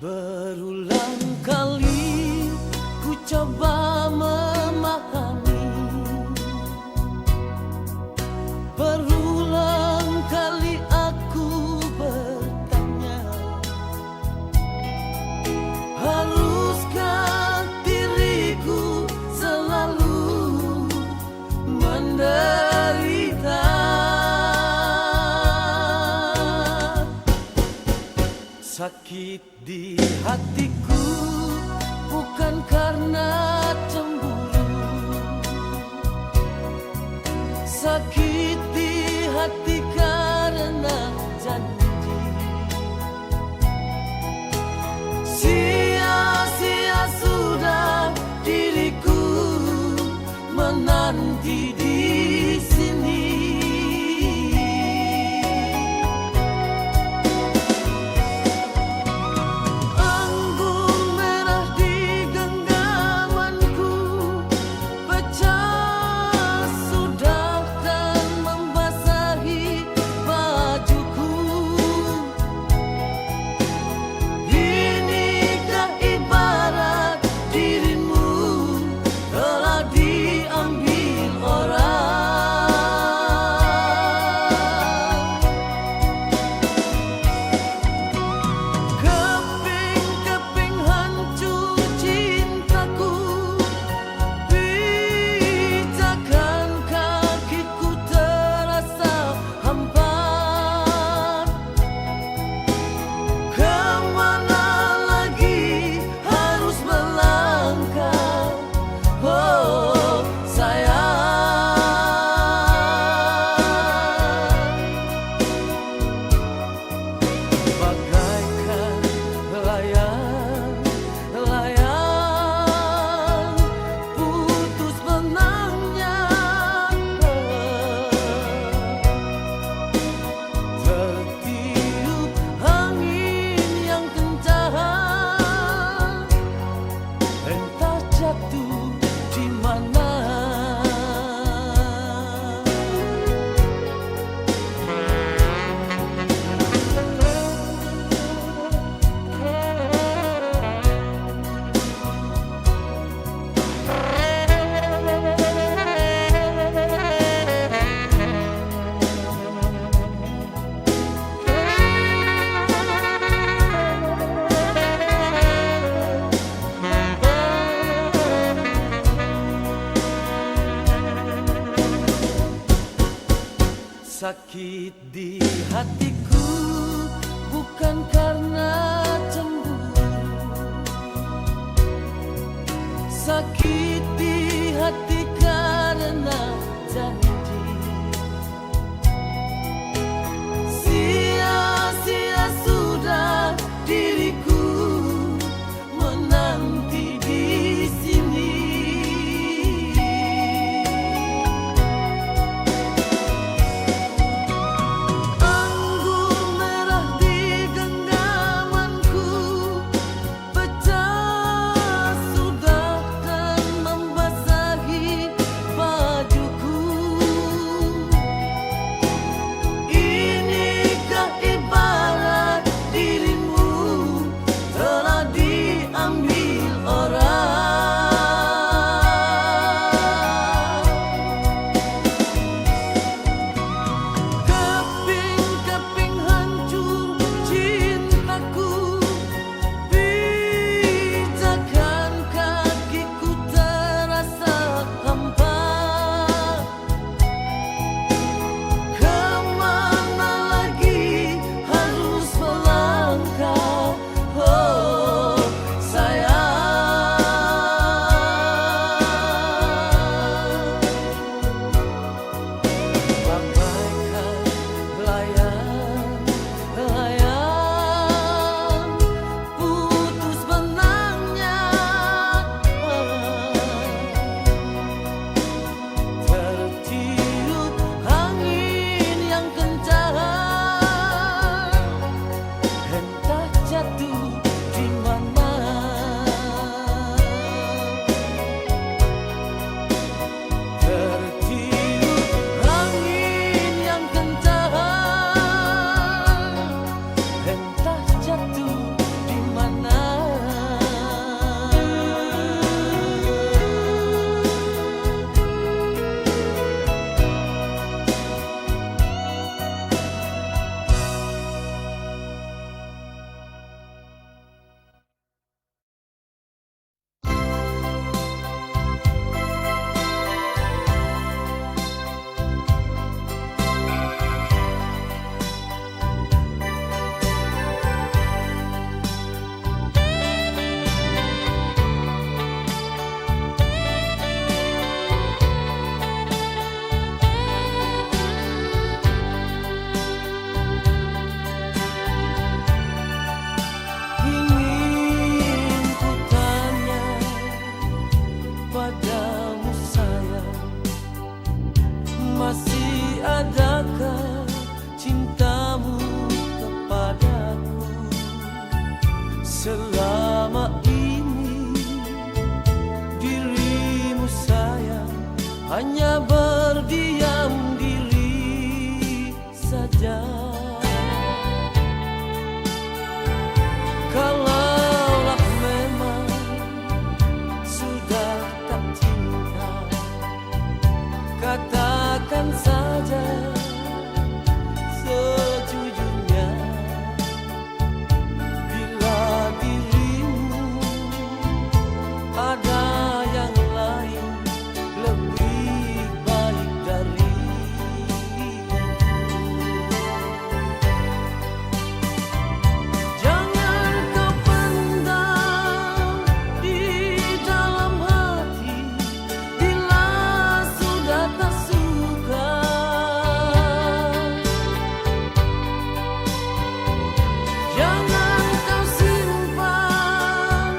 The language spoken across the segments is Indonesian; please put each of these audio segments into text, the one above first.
Berulang kali ku coba memahami, berulang kali aku bertanya, haruskah diriku selalu menderita? Sakit di hatiku bukan karena cemburu, sakit di hati karena janji. Sia-sia sudah diriku menanti di sini. Sakit di hatiku bukan karena cemburu, sakit di hati karena janji. Sia-sia sudah diriku menanti di sini. Anggur merah di genggamanku Selama ini dirimu sayang hanya berdiam diri saja. Kalaulah memang sudah tak cinta, katakan saja sejujurnya. Bila dirimu ada yang lain lebih baik dari jangan kau pendam di dalam hati. Bila sudah tak suka, jangan kau simpan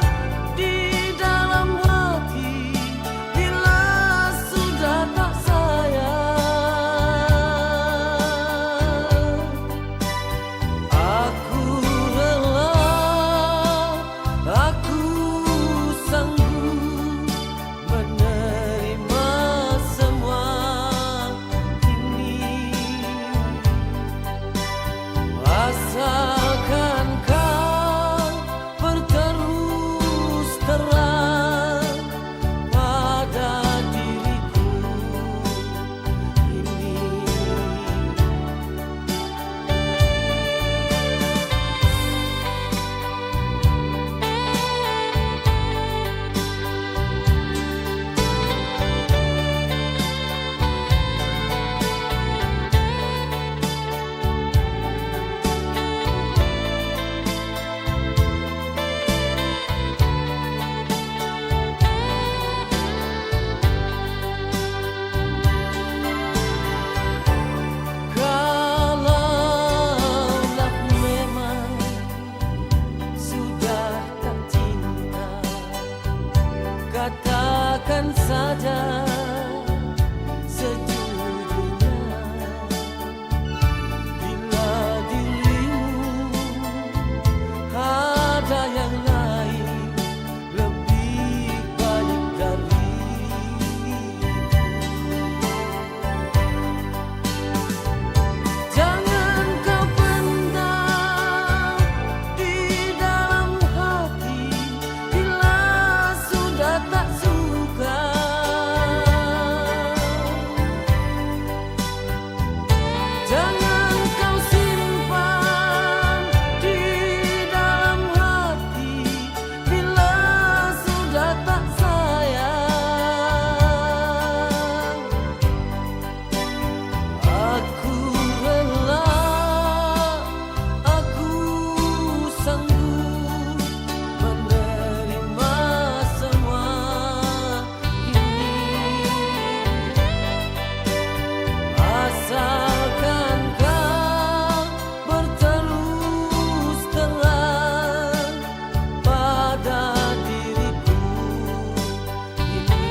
di dalam hati. Bila sudah tak sayang, aku rela, aku sanggup menerima semua ini, asalkan kau berterus terang pada diriku ini. Kalaulah memang sudah tak cinta, katakan saja sejujurnya. Bila dirimu ada yang lain lebih baik dari jangan kau pendam di dalam hati. Bila sudah tak suka, jangan kau simpan di dalam hati. Bila sudah tak sayang, aku rela, aku sanggup menerima semua ini, asalkan kau berterus terang pada diriku ini,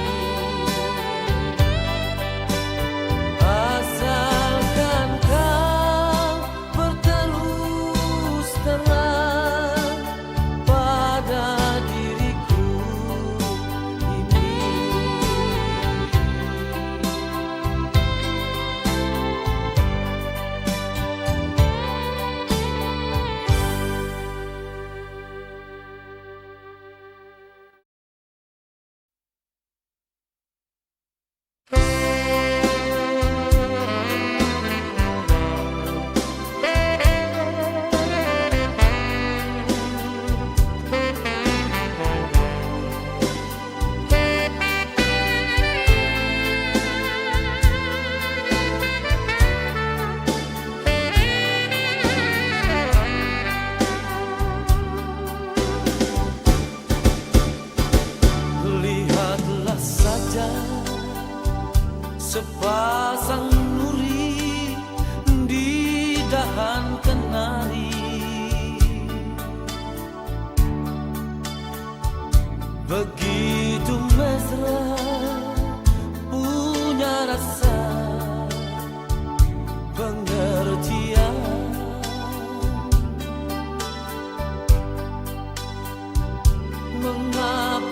asalkan kau berterus terang pada diriku ini. Lihatlah saja sepasang nuri di dahan kenari, begitu mesra, punya rasa pengertian.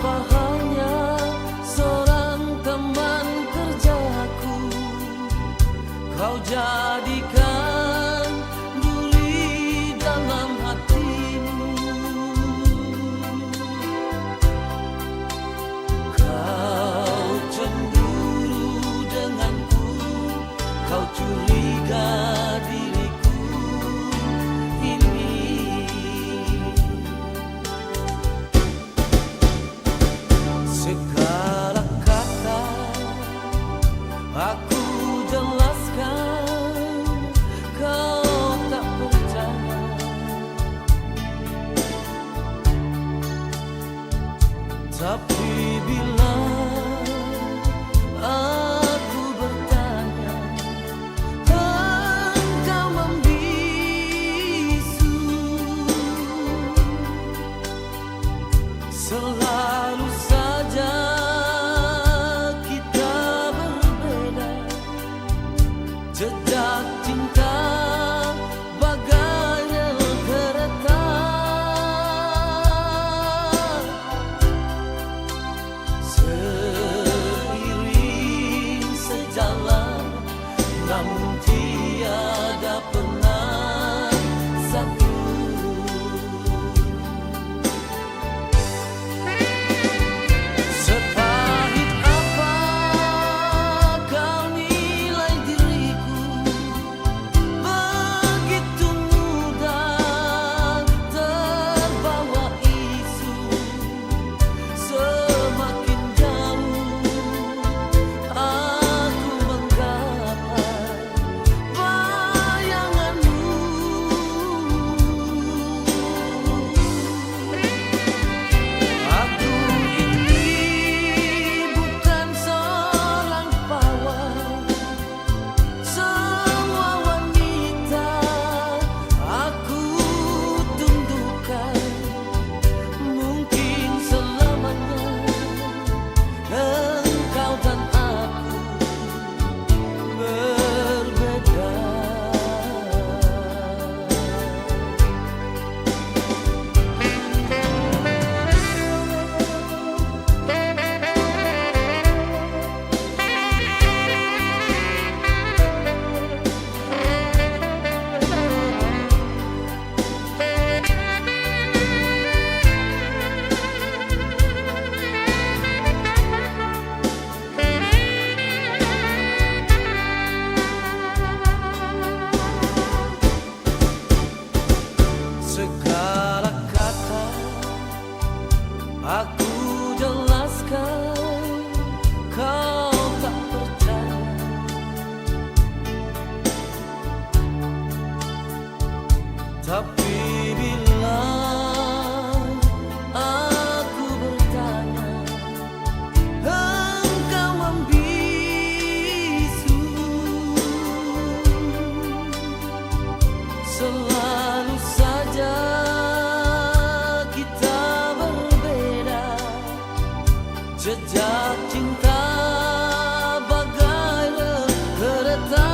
apa hanya seorang teman kerjaku, kau jadikan duri dalam hatimu. Kau cemburu denganku, kau curiga diriku ini. Segala kata aku jelaskan, kau tak percaya. Tapi bila aku bertanya, engkau membisu. Selalu saja kita berbeda, jejak cinta bagai rel kereta. Seiring sejalan, namun tiada pernah satu. Sepahit apa kau nilai diriku, begitu mudah terbawa isu. Semakin jauh aku menggapai bayanganmu. Aku ini bukan seorang pawang, semua wanita aku tundukkan. Mungkin selamanya engkau dan aku berbeda. Segala kata aku jelaskan, kau tak percaya. Tapi bila aku bertanya, engkau membisu. Selalu saja kita berbeda, jejak cinta bagai rel kereta.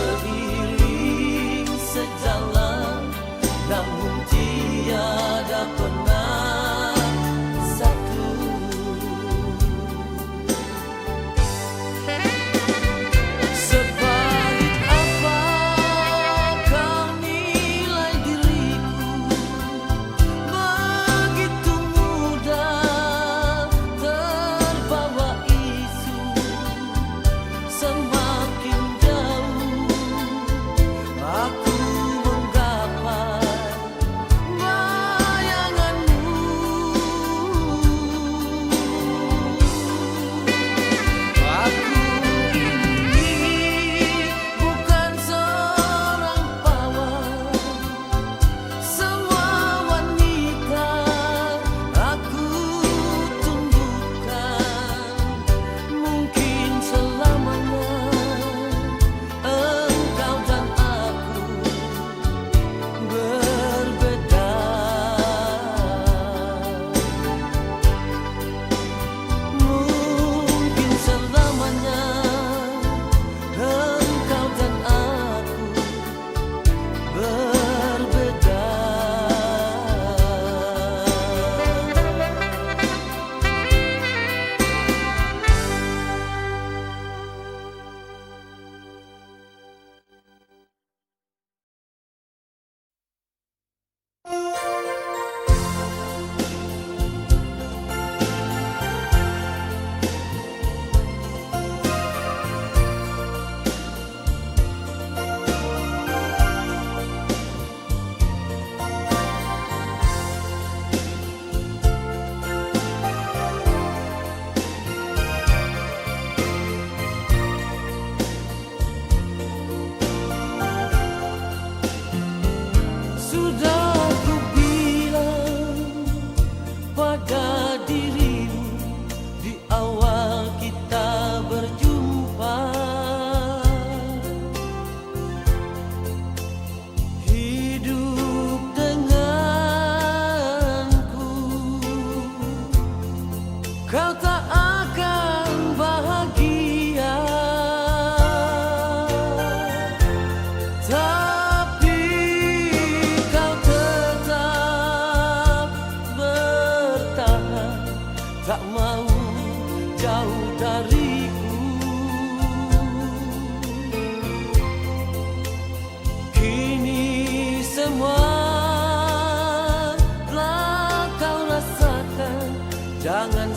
Seiring sejalan, namun tiada pernah satu. Sepahit apa kau nilai diriku,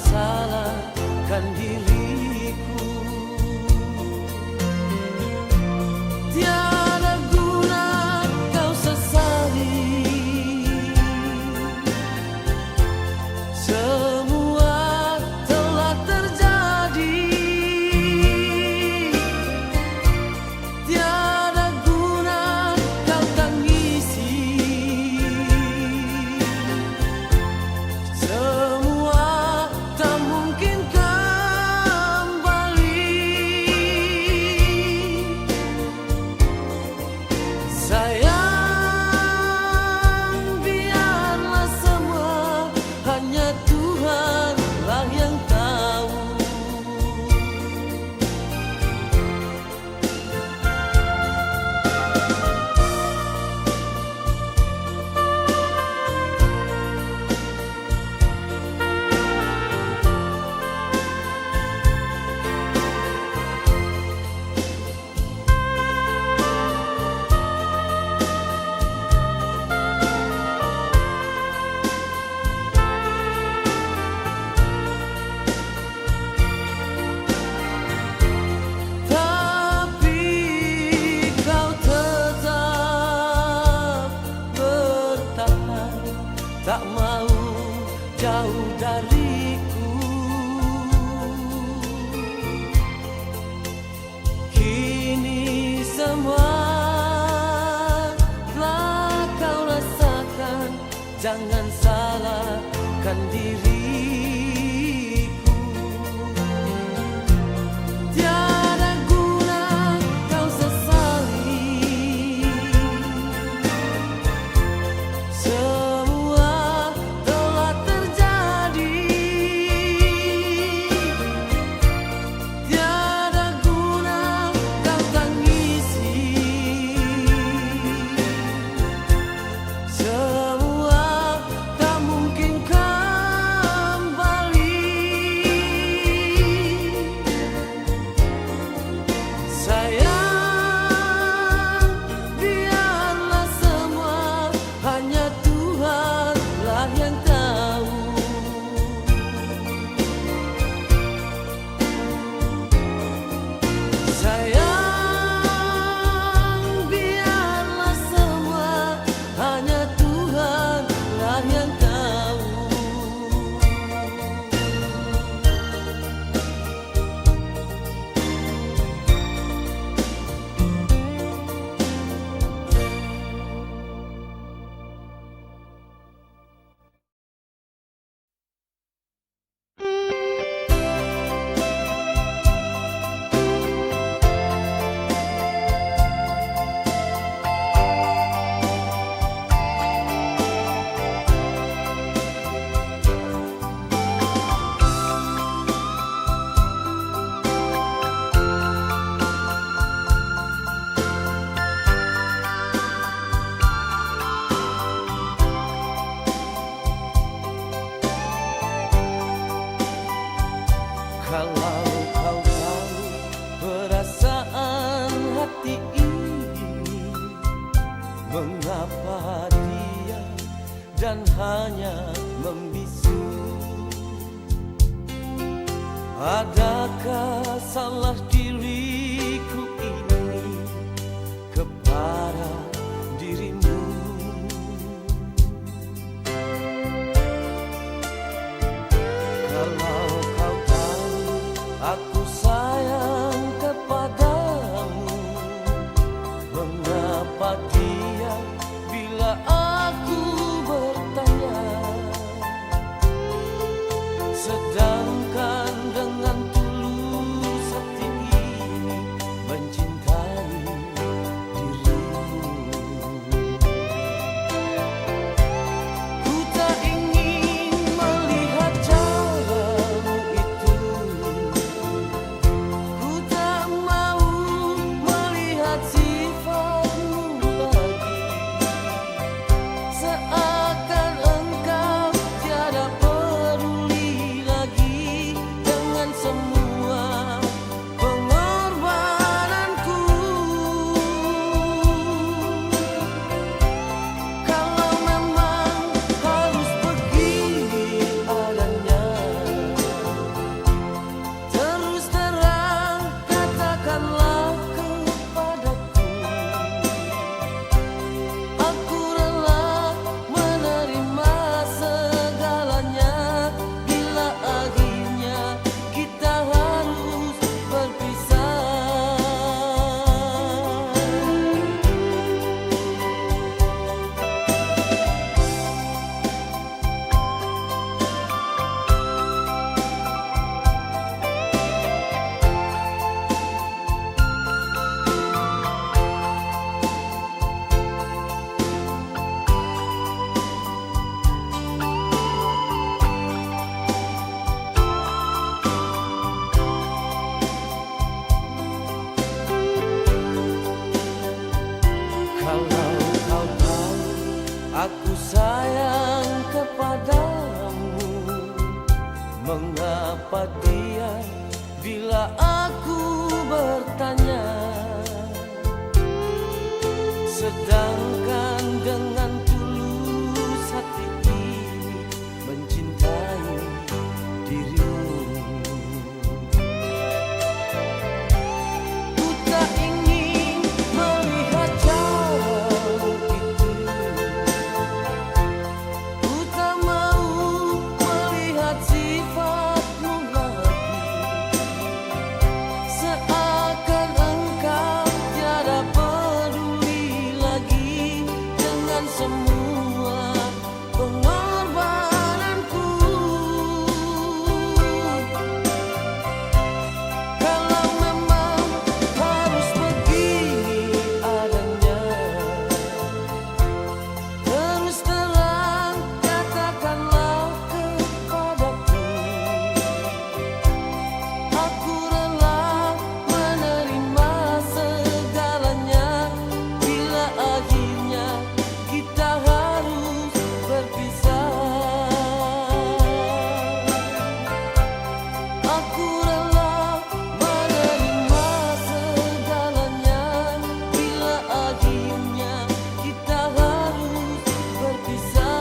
salahkan diriku. Tiada guna kau sesali, semua telah terjadi. Tiada guna kau tangisi, semua tak mungkin kembali. Sayang, biarlah semua hanya Tuhanlah yang tahu. Tapi kau tetap bertahan, tak mau jauh dariku. Kini semua telah kau rasakan, jangan salahkan diriku. Tiada guna kau sesali, semua telah terjadi. Tiada guna kau tangisi, semua tak mungkin kembali. Sayang, biarlah semua hanya Tuhanlah yang tahu. Sayang, biarlah semua hanya Tuhanlah yang tahu. Kalau kau tahu perasaan hati ini, mengapa dia dan hanya membisu? Adakah salah diriku ini kepada dirimu? Kalau kau tahu aku sayang kepadamu, mengapa dia bila aku bertanya? Sedangkan dengan tulus hati Aku sayang kepadamu. Mengapa dia bila aku bertanya, sedangkan dengan tulus hati ini mencintai dirimu. Ku tak ingin melihat jauh itu, ku tak mau melihat sifatmu lagi, seakan engkau tiada peduli lagi dengan semua pengorbananku. Kalau memang harus begini adanya, terus terang katakanlah kepadaku. Aku rela menerima segalanya bila akhirnya kita harus berpisah. Aku rela menerima segalanya bila akhirnya kita harus berpisah.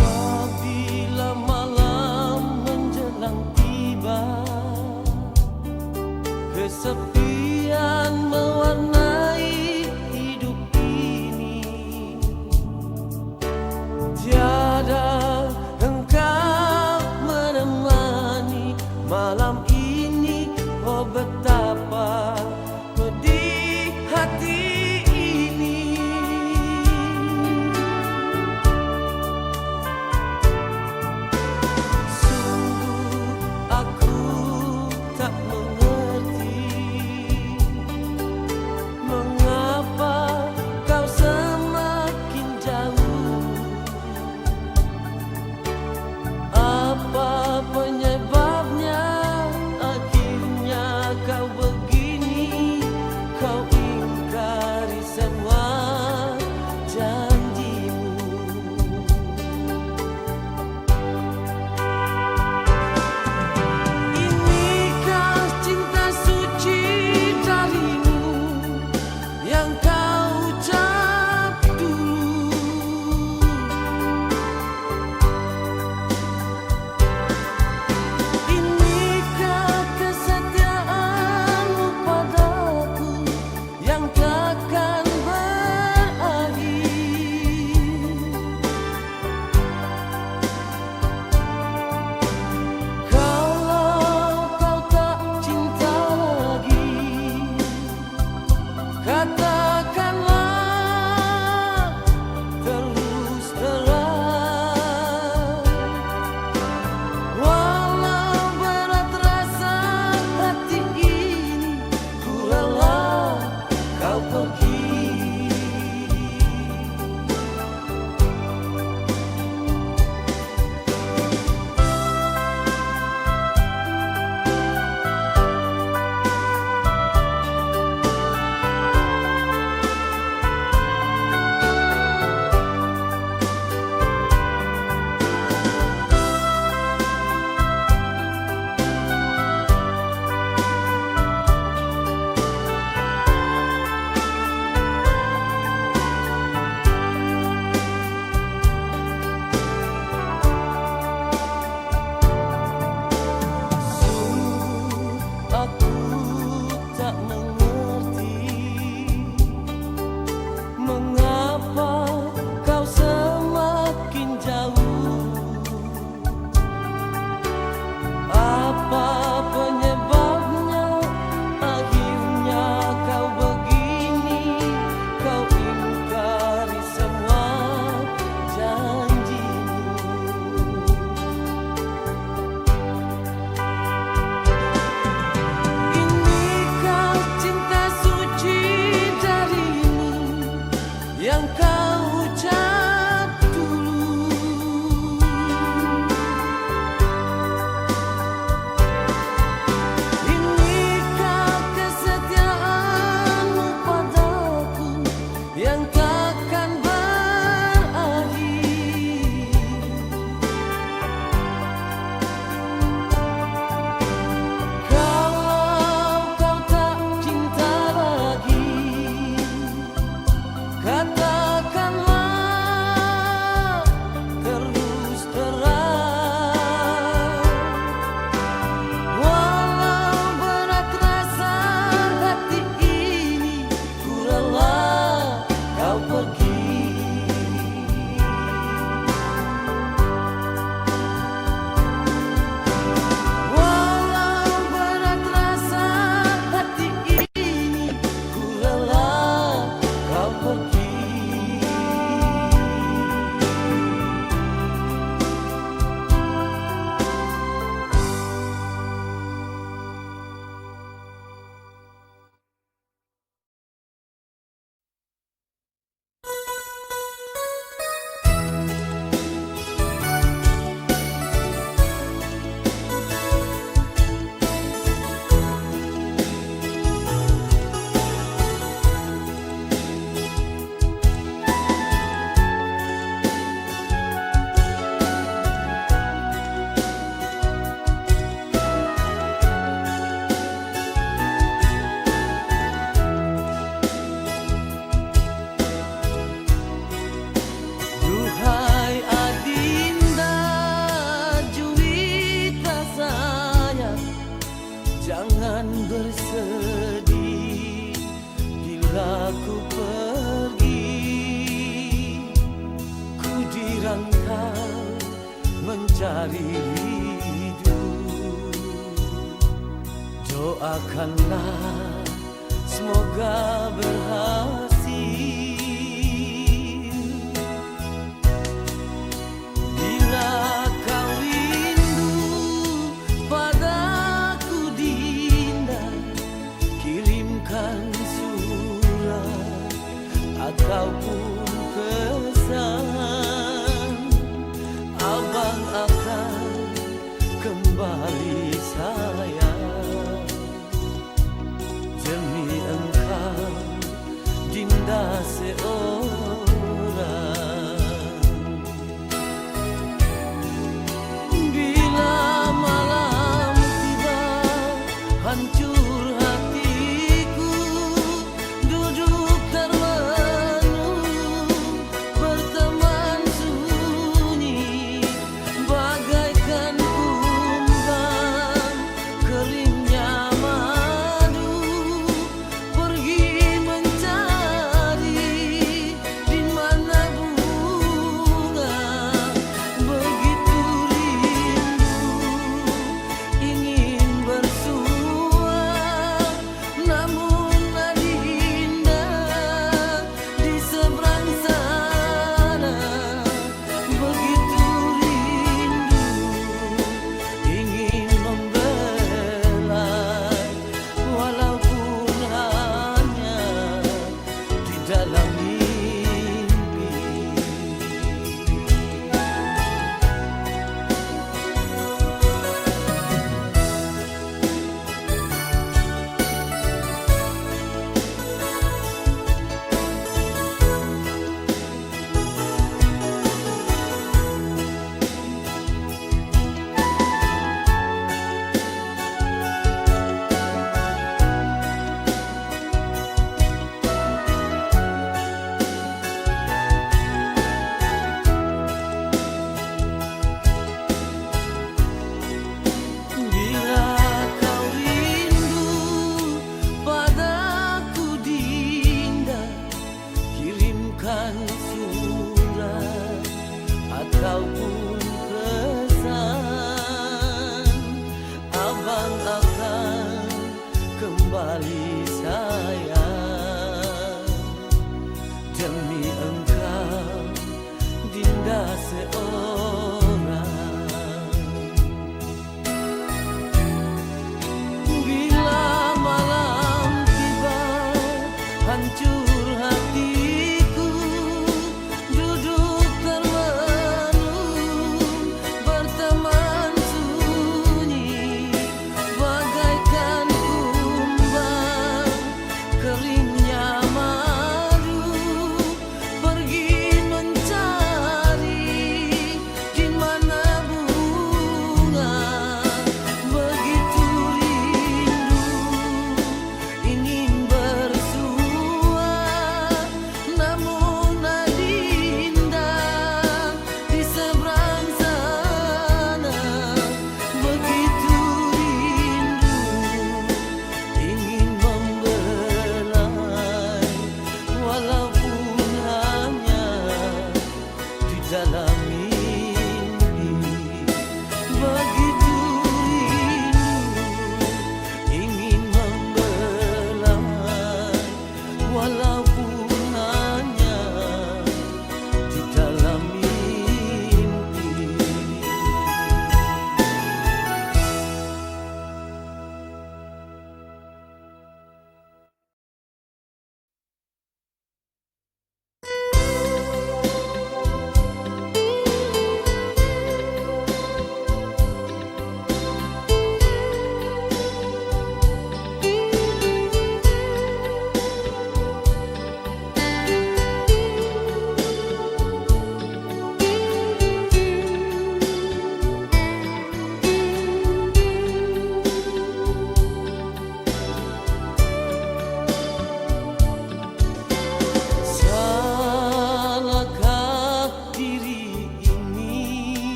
Apabila malam menjelang tiba, kesepian mewarnai hidup ini. Tiada engkau menemani malam ini. Oh betapa pedih hati ini. Sungguh aku tak mengerti mengapa kau semakin jauh. Apa penyebabnya akhirnya kau begini? Kau ingkari semua janjimu. Inikah cinta suci darimu yang kau ucap dulu? Inikah kesetiaanmu padaku yang takkan berakhir? Kalau kau tak cinta lagi, katakanlah terus terang. Walau berat rasa hati ini, ku rela kau pergi. Bila ku pergi, ku dirantau mencari hidup. Doakanlah semoga berhasil. Bila kau rindu padaku Dinda, kirimkan surat ataupun pesan. Abang akan kembali sayang. Demi engkau Dinda seorang. Bila malam tiba hancur hatiku, duduk termenung berteman sunyi, bagaikan kumbang keringnya madu, pergi mencari di mana bunga. Begitu rindu ingin bersua, namun Adinda di seberang sana. Begitu rindu ingin membelai, walaupun hanya di dalam mimpi. Bila kau rindu padaku Dinda, kirimkan surat ataupun pesan. Abang akan kembali sayang. Demi engkau Dinda seorang. Bila malam tiba hancur hatiku, duduk termenung berteman sunyi, bagaikan kumbang keringnya madu, pergi mencari di mana bunga. Begitu rindu ingin bersua, namun Adinda di seberang sana. Begitu rindu ingin membelai, walaupun hanya di dalam mimpi. Begitu rindu ingin membelai, walaupun hanya di dalam mimpi.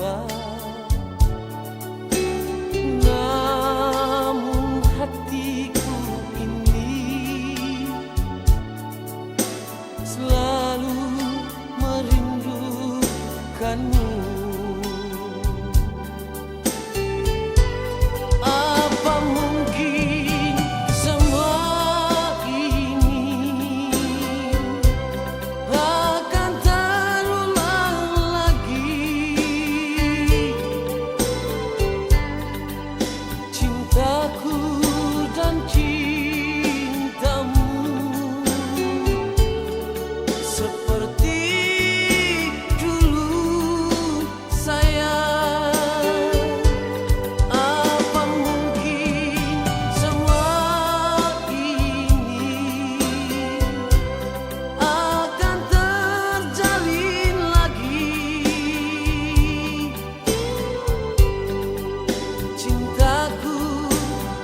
tua. Namun hatiku ini selalu merindukanmu. Apa mungkin semua ini akan terulang lagi? Cintaku dan cintamu seperti dulu, sayang. Apa mungkin semua ini akan terjalin lagi? Cintaku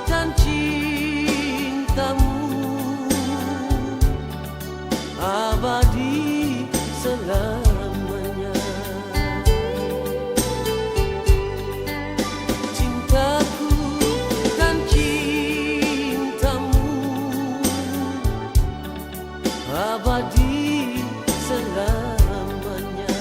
dan cintamu abadi selamanya. Cintaku dan cintamu abadi selamanya.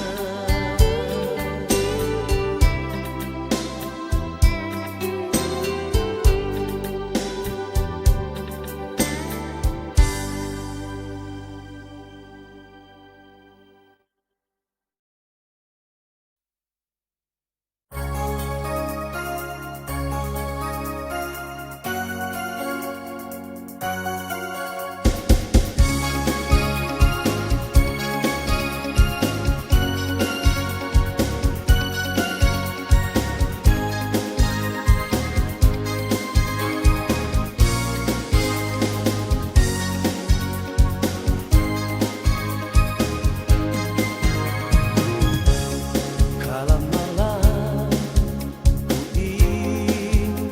Kala malam ku impikan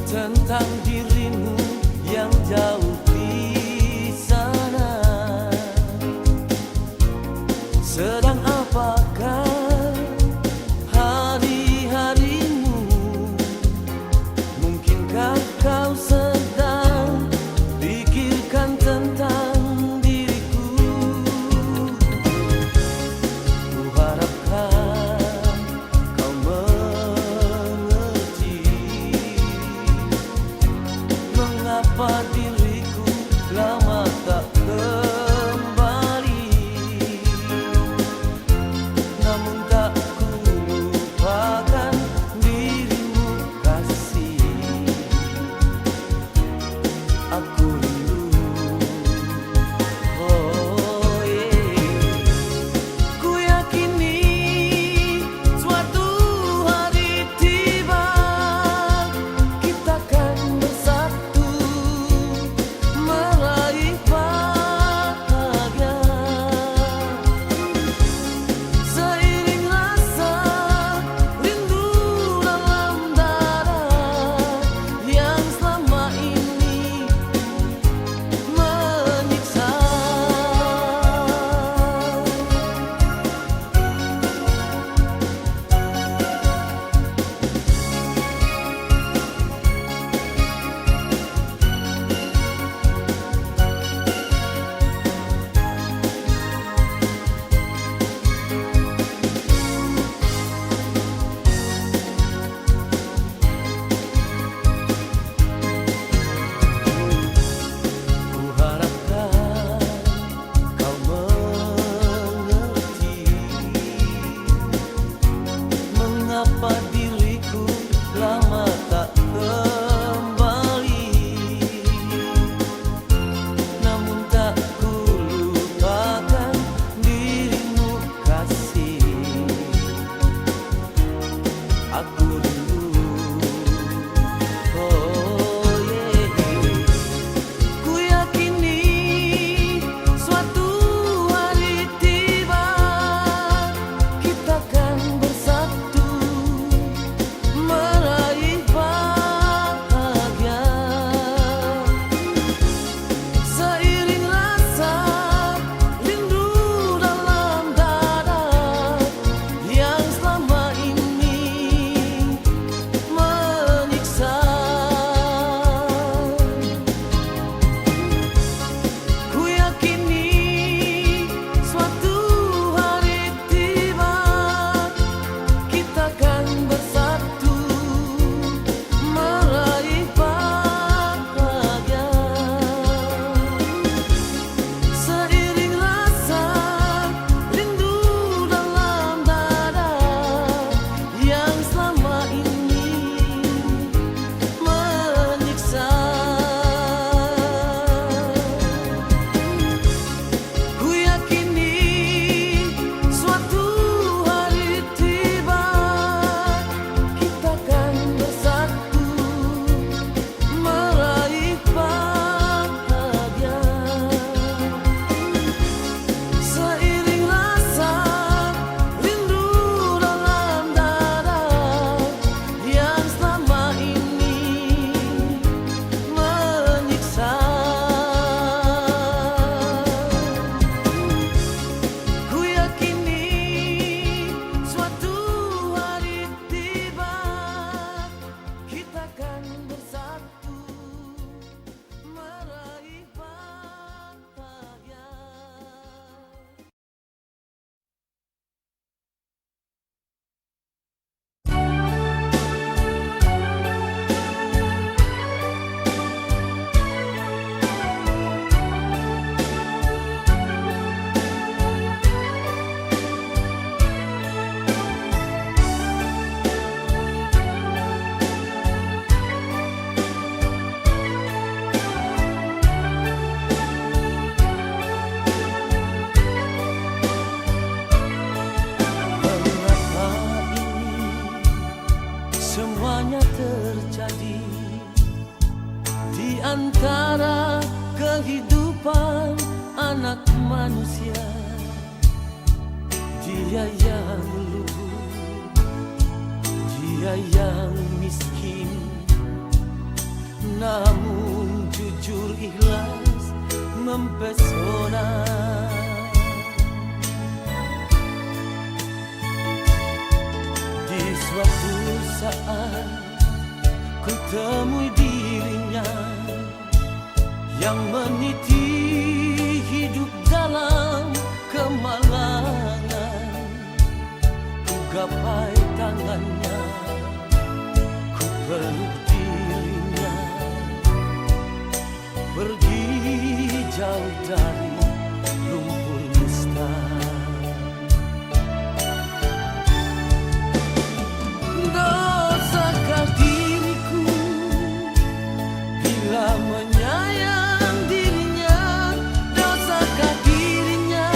tentang dirimu yang jauh di sana. Sedang apakah hari-harimu? Mungkinkah kau sedang pikirkan tentang diriku? Ku harapkan kau mengerti mengapa diriku lama tak kembali. manusia, dia yang lugu, dia yang miskin, namun jujur ikhlas mempesona. Di suatu saat ku temui dirinya yang meniti hidup dalam kemalangan. Ku gapai tangannya, ku peluk dirinya, pergi jauh dari lumpur nista. Dosakah diriku bila menyayang dirinya? Dosakah dirinya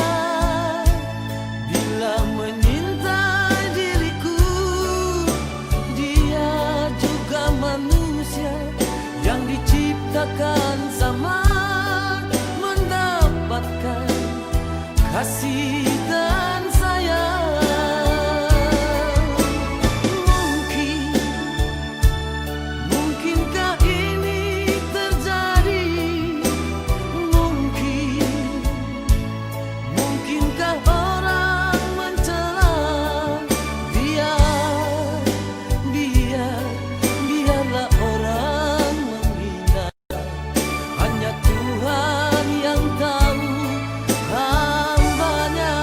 bila menyintai diriku? Dia juga manusia yang diciptakan sama, mendapatkan kasih dan sayang. Mungkinkah ini terjadi? Mungkinkah orang mencela? Biarlah orang menghina. Hanya Tuhan yang tahu hambanya.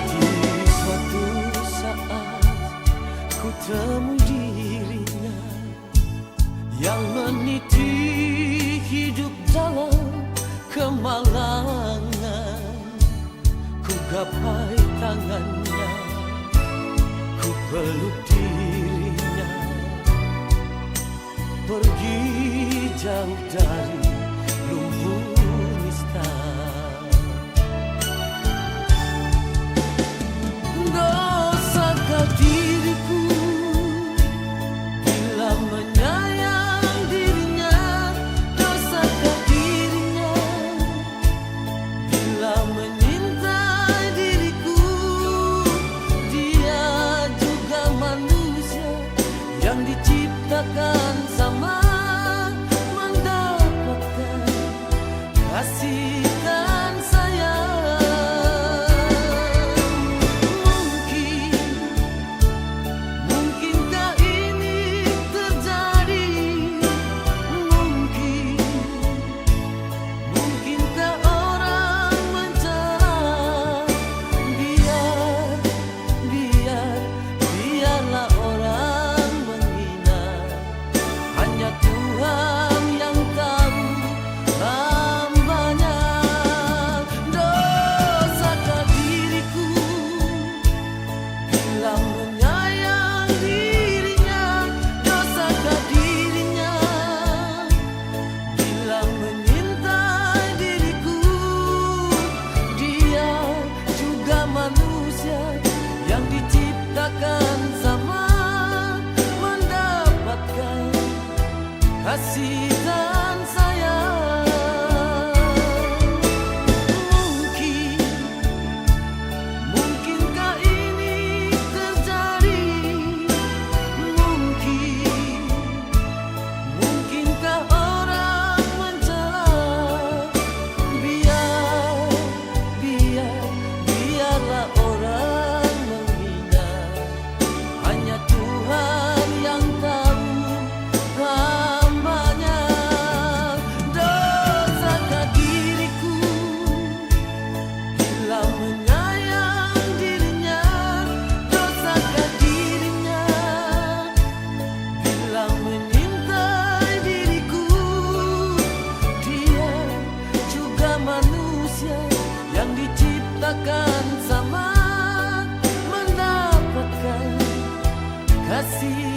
Di suatu saat ku temui dirinya yang meniti hidup dalam kemalangan. Ku gapai tangannya, ku peluk dirinya, pergi jauh dari lumpur nista. Dosakah diriku bila menyayang dirinya? Dosakah dirinya bila menyintai diriku? Dia juga manusia yang diciptakan sama, mendapatkan kasih dan sayang. Mungkinkah ini terjadi? Mungkinkah orang mencela? Biarlah orang menghina. Hanya Tuhan yang tahu hambanya. kasih